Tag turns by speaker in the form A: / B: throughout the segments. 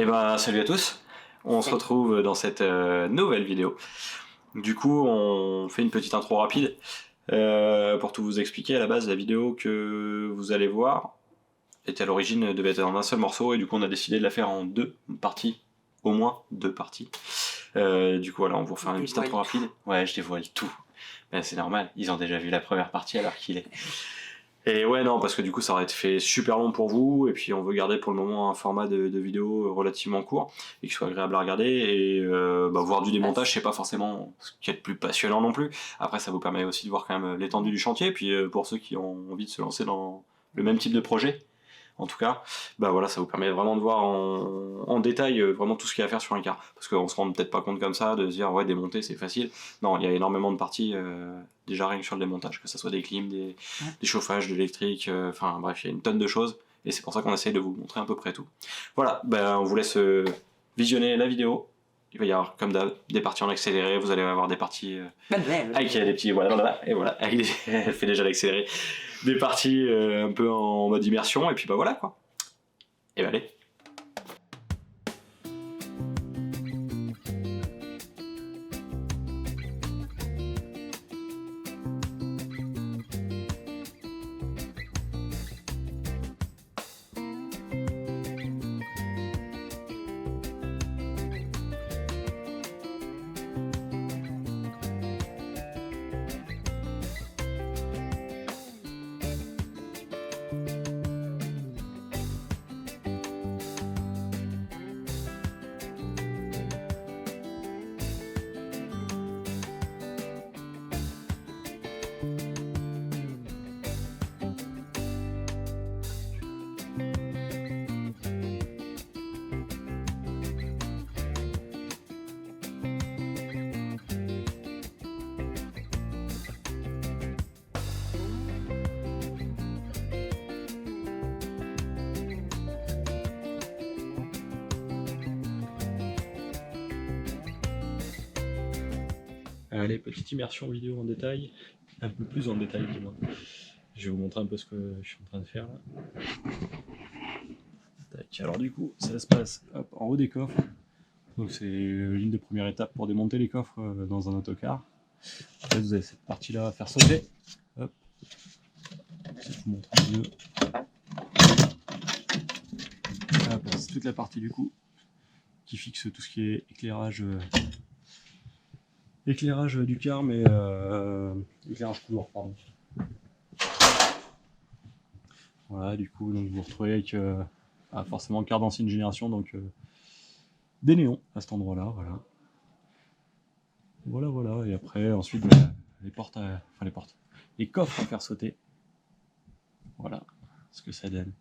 A: Et ben salut à tous, on se retrouve dans cette nouvelle vidéo. Du coup on fait une petite intro rapide pour tout vous expliquer. À la base la vidéo que vous allez voir était à l'origine devait être en un seul morceau et du coup on a décidé de la faire en deux parties, au moins deux parties. Du coup voilà, on vous refait une petite intro rapide. Ouais, je dévoile tout. Ben, c'est normal, ils ont déjà vu la première partie alors qu'il est. Et ouais, non, parce que du coup ça aurait été fait super long pour vous, et puis on veut garder pour le moment un format de vidéo relativement court, et qui soit agréable à regarder, et voir du démontage c'est pas forcément ce qui est le plus passionnant non plus. Après ça vous permet aussi de voir quand même l'étendue du chantier, et puis pour ceux qui ont envie de se lancer dans le même type de projet, en tout cas, bah voilà, ça vous permet vraiment de voir en détail vraiment tout ce qu'il y a à faire sur un car. Parce qu'on se rend peut-être pas compte comme ça, de se dire ouais, démonter c'est facile. Non, il y a énormément de parties déjà rien que sur le démontage, que ce soit des clims, des chauffages, de l'électrique, enfin bref, il y a une tonne de choses. Et c'est pour ça qu'on essaye de vous montrer à peu près tout. Voilà, ben on vous laisse visionner la vidéo. Il va y avoir comme d'hab des parties en accéléré, vous allez avoir des parties avec des petits voilà, et voilà, elle fait déjà l'accéléré. Des parties un peu en mode immersion, et puis bah voilà quoi. Et bah allez. Allez, petite immersion vidéo en détail, un peu plus en détail du moins. Je vais vous montrer un peu ce que je suis en train de faire là. Tac. Alors du coup, ça se passe hop, en haut des coffres. Donc c'est l'une des premières étapes pour démonter les coffres dans un autocar. Là, vous avez cette partie-là à faire sauter. Hop. Je vous montre mieux. Hop, c'est toute la partie du coup qui fixe tout ce qui est éclairage. Éclairage du car, mais éclairage couloir, pardon. Voilà, du coup, donc vous vous retrouvez avec forcément car d'ancienne génération, donc des néons à cet endroit-là, voilà. Voilà, et après, ensuite, les portes, les coffres à faire sauter. Voilà ce que ça donne.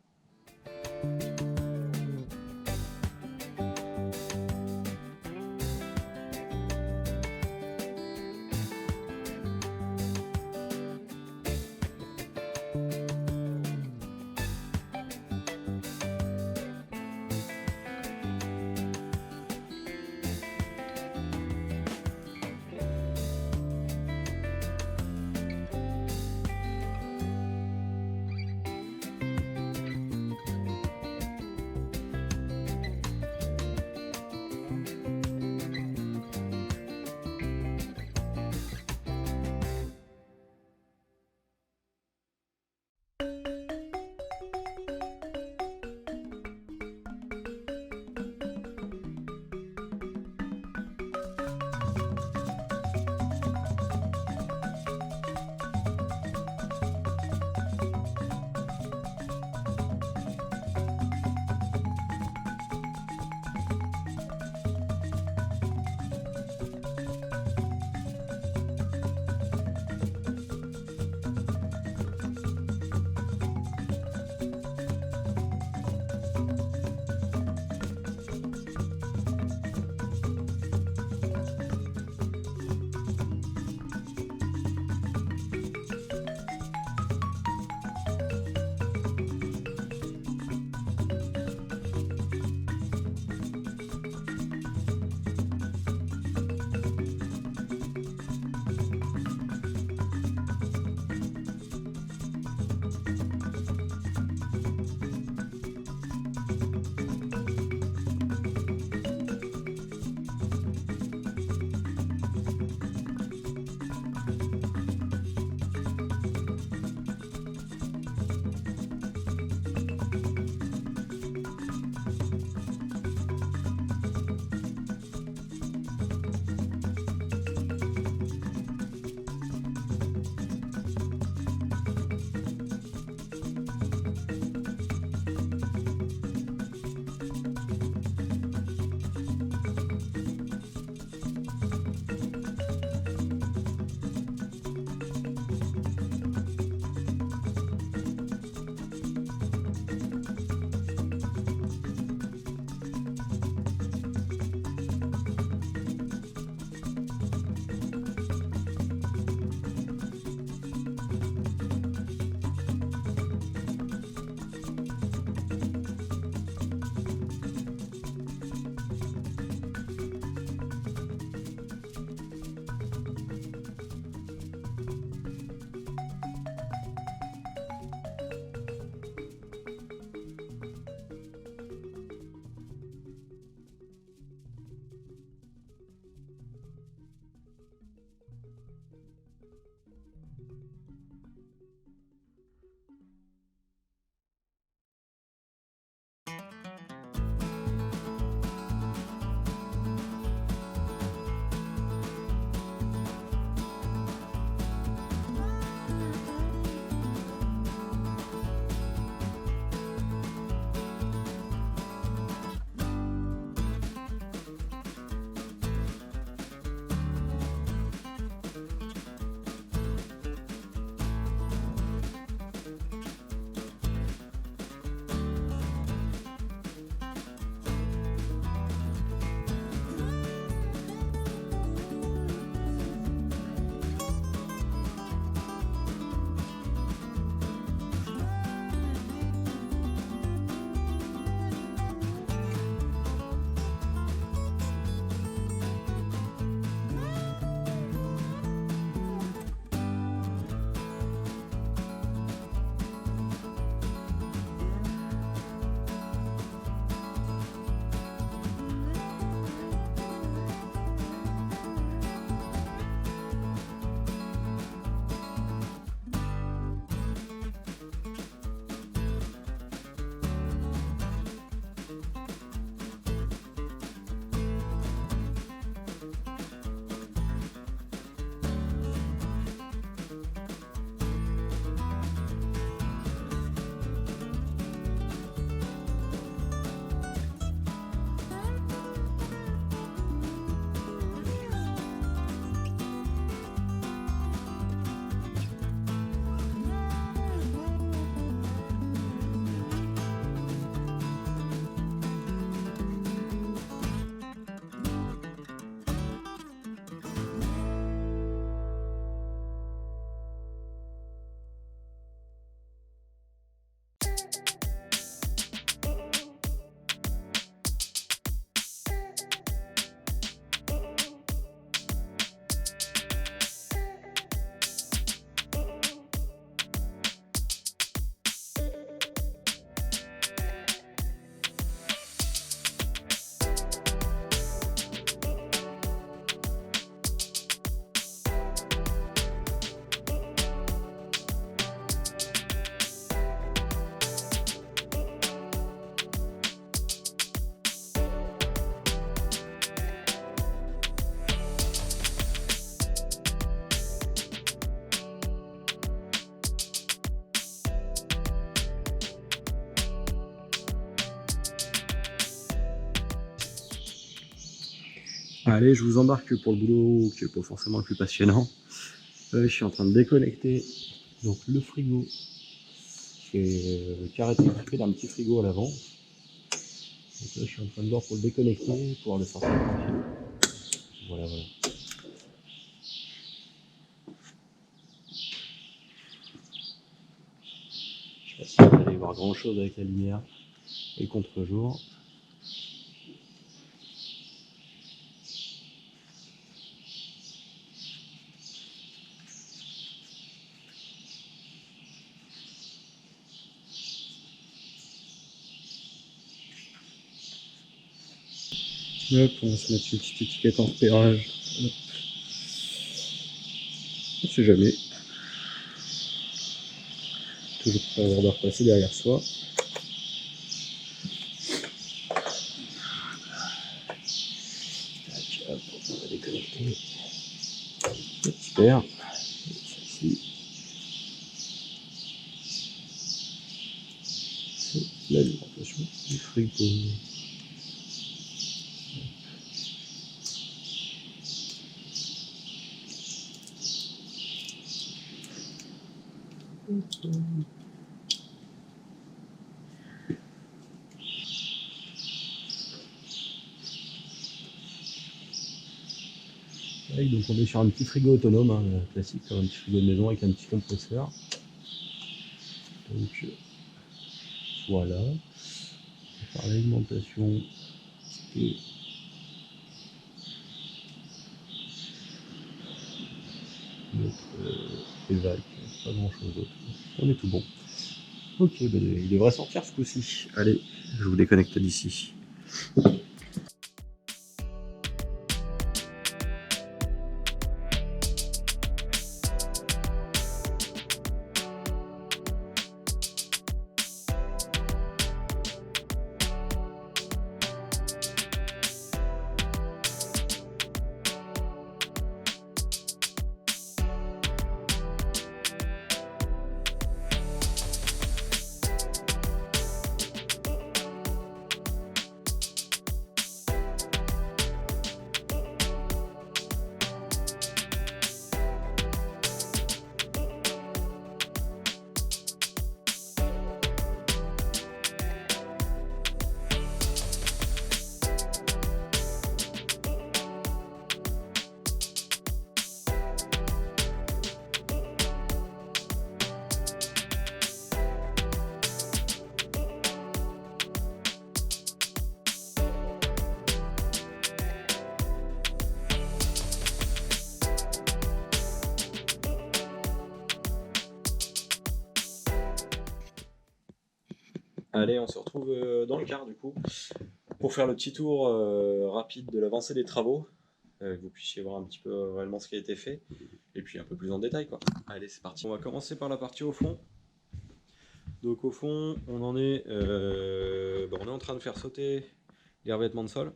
B: Allez, je vous embarque pour le boulot qui n'est pas forcément le plus passionnant. Je suis en train de déconnecter donc le frigo qui a été équipé d'un petit frigo à l'avant. Donc là, je suis en train de voir pour le déconnecter, pouvoir le sortir tranquille. Voilà, voilà. Je sais pas si vous allez voir grand chose avec la lumière et le contre-jour. Hop, on va se mettre une petite étiquette en repérage. Hop. On ne sait jamais. Toujours pas avoir de repasser derrière soi. Tac, hop, on va déconnecter. Hop, super. Celle-ci. C'est l'alimentation du frigo. Donc on est sur un petit frigo autonome, hein, classique, un petit frigo de maison avec un petit compresseur. Donc voilà. Par l'alimentation et notre évac, pas grand chose d'autre. On est tout bon. Ok, ben, il devrait sortir ce coup-ci. Allez, je vous déconnecte d'ici.
A: Allez, on se retrouve dans le car du coup, pour faire le petit tour rapide de l'avancée des travaux, que vous puissiez voir un petit peu réellement ce qui a été fait, et puis un peu plus en détail quoi. Allez, c'est parti. On va commencer par la partie au fond. Donc au fond, on en est, on est en train de faire sauter les revêtements de sol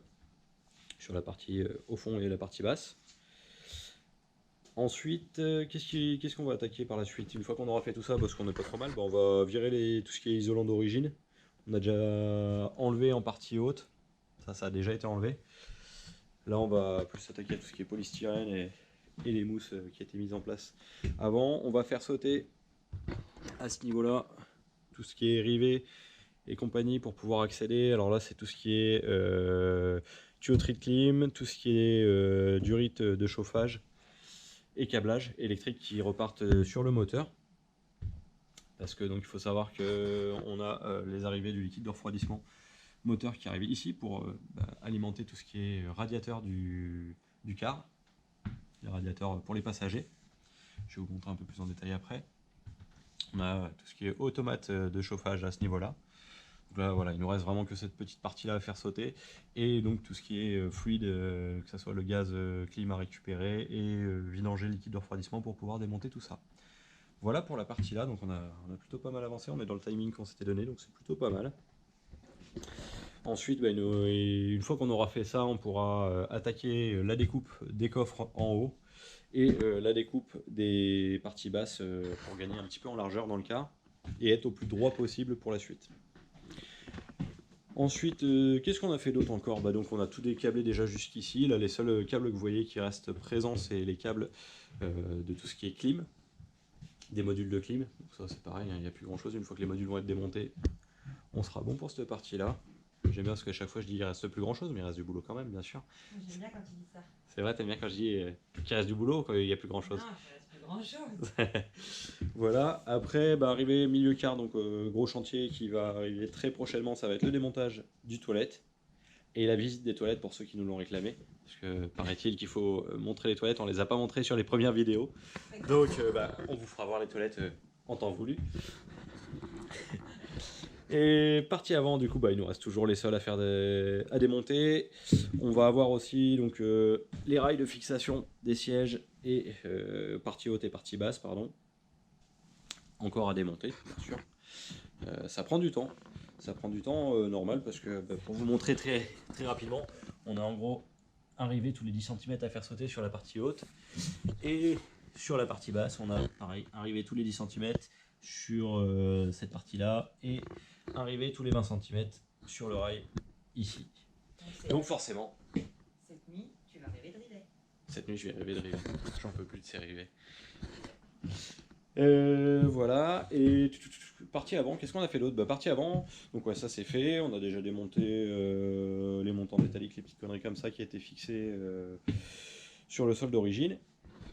A: sur la partie au fond et la partie basse. Ensuite, qu'est-ce qu'on va attaquer par la suite? Une fois qu'on aura fait tout ça, parce qu'on n'est pas trop mal, on va virer tout ce qui est isolant d'origine. On a déjà enlevé en partie haute, ça a déjà été enlevé. Là, on va plus s'attaquer à tout ce qui est polystyrène et les mousses qui étaient mises en place avant. On va faire sauter à ce niveau-là tout ce qui est rivet et compagnie pour pouvoir accéder. Alors là, c'est tout ce qui est tuyauterie de clim, tout ce qui est durite de chauffage et câblage électrique qui repartent sur le moteur. Parce que donc il faut savoir qu'on a les arrivées du liquide de refroidissement moteur qui arrive ici pour alimenter tout ce qui est radiateur du car, les radiateurs pour les passagers. Je vais vous montrer un peu plus en détail après. On a tout ce qui est automate de chauffage à ce niveau-là. Donc là, voilà, il nous reste vraiment que cette petite partie-là à faire sauter. Et donc tout ce qui est fluide, que ce soit le gaz clim à récupérer et vidanger liquide de refroidissement pour pouvoir démonter tout ça. Voilà pour la partie là, donc on a plutôt pas mal avancé, on est dans le timing qu'on s'était donné, donc c'est plutôt pas mal. Ensuite, une fois qu'on aura fait ça, on pourra attaquer la découpe des coffres en haut et la découpe des parties basses pour gagner un petit peu en largeur dans le car et être au plus droit possible pour la suite.
B: Ensuite, qu'est-ce qu'on a fait d'autre encore? Bah donc on a tout décablé déjà jusqu'ici. Là, les seuls câbles que vous voyez qui restent présents, c'est les câbles de tout ce qui est clim, des modules de clim. Donc ça c'est pareil, il n'y a plus grand chose. Une fois que les modules vont être démontés, on sera bon pour cette partie-là. J'aime bien parce qu'à chaque fois je dis qu'il reste plus grand chose, mais il reste du boulot quand même, bien sûr.
C: J'aime bien quand tu dis ça.
B: C'est vrai, t'aimes bien quand je dis qu'il reste du boulot quand il n'y a plus grand chose.
C: Non, il reste plus grand chose.
B: Voilà, après, bah, arrivé milieu quart, donc gros chantier qui va arriver très prochainement, ça va être le démontage du toilette et la visite des toilettes pour ceux qui nous l'ont réclamé. Parce que paraît-il qu'il faut montrer les toilettes, on les a pas montrées sur les premières vidéos. Donc bah, on vous fera voir les toilettes en temps voulu. Et partie avant, du coup, bah, il nous reste toujours les sols à faire à démonter. On va avoir aussi donc, les rails de fixation des sièges et partie haute et partie basse, pardon. Encore à démonter, bien sûr. Ça prend du temps. Ça prend du temps normal parce que bah, pour vous montrer très, très rapidement, on a en gros arrivé tous les 10 cm à faire sauter sur la partie haute. Et sur la partie basse, on a pareil, arrivé tous les 10 cm sur cette partie-là et arrivé tous les 20 cm sur le rail ici. Donc forcément,
C: cette nuit, tu vas rêver de rivet.
B: cette nuit je vais rêver de rivet. J'en peux plus de ces rivets. Voilà, et partie avant, qu'est-ce qu'on a fait d'autre? Bah partie avant, donc ouais ça c'est fait, on a déjà démonté les montants métalliques, les petites conneries comme ça qui étaient fixées sur le sol d'origine.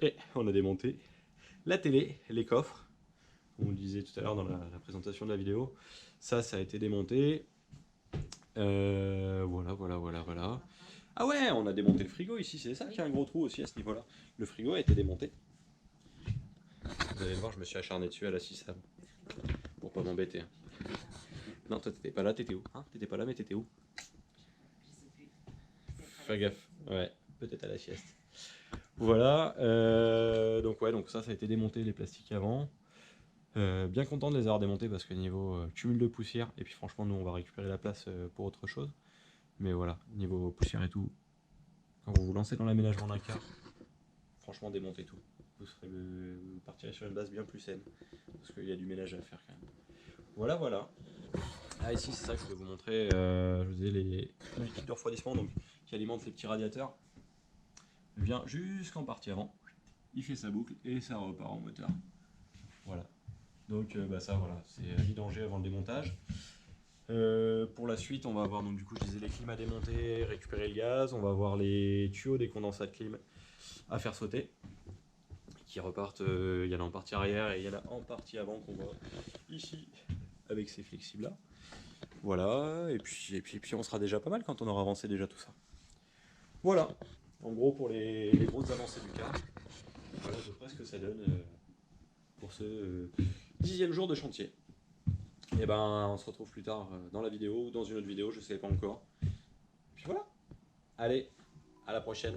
B: Et on a démonté la télé, les coffres, comme on le disait tout à l'heure dans la présentation de la vidéo. Ça a été démonté. Voilà. Ah ouais, on a démonté le frigo ici, c'est ça qui a un gros trou aussi à ce niveau-là. Le frigo a été démonté. Vous allez voir, je me suis acharné dessus à la 6 AM. Pour pas m'embêter. Hein. Non, toi t'étais pas là, t'étais où hein? T'étais pas là, mais t'étais où?
C: Je sais plus.
B: Fais gaffe. Ouais, peut-être à la sieste. Voilà. Donc ouais, donc ça a été démonté les plastiques avant. Bien content de les avoir démontés parce que niveau cumul de poussière, et puis franchement nous on va récupérer la place pour autre chose. Mais voilà, niveau poussière et tout, quand vous vous lancez dans l'aménagement d'un car, franchement démontez tout. Vous partirez sur une base bien plus saine. Parce qu'il y a du ménage à faire quand même. Voilà. Ah ici c'est ça que je voulais vous montrer. Je vous disais le liquide de refroidissement donc, qui alimente les petits radiateurs. Vient jusqu'en partie avant. Il fait sa boucle et ça repart en moteur. Voilà. Donc bah ça voilà, c'est à vidanger avant le démontage. Pour la suite, on va avoir donc du coup je disais les clims à démonter, récupérer le gaz, on va avoir les tuyaux des condensats de clim à faire sauter, qui repartent, il y en a en partie arrière et il y en a en partie avant qu'on voit ici avec ces flexibles là. Voilà, et puis on sera déjà pas mal quand on aura avancé déjà tout ça. Voilà, en gros pour les grosses avancées du car. Voilà à peu près ce que ça donne pour ce 10e jour de chantier. Et ben on se retrouve plus tard dans la vidéo ou dans une autre vidéo, je sais pas encore. Puis voilà. Allez, à la prochaine.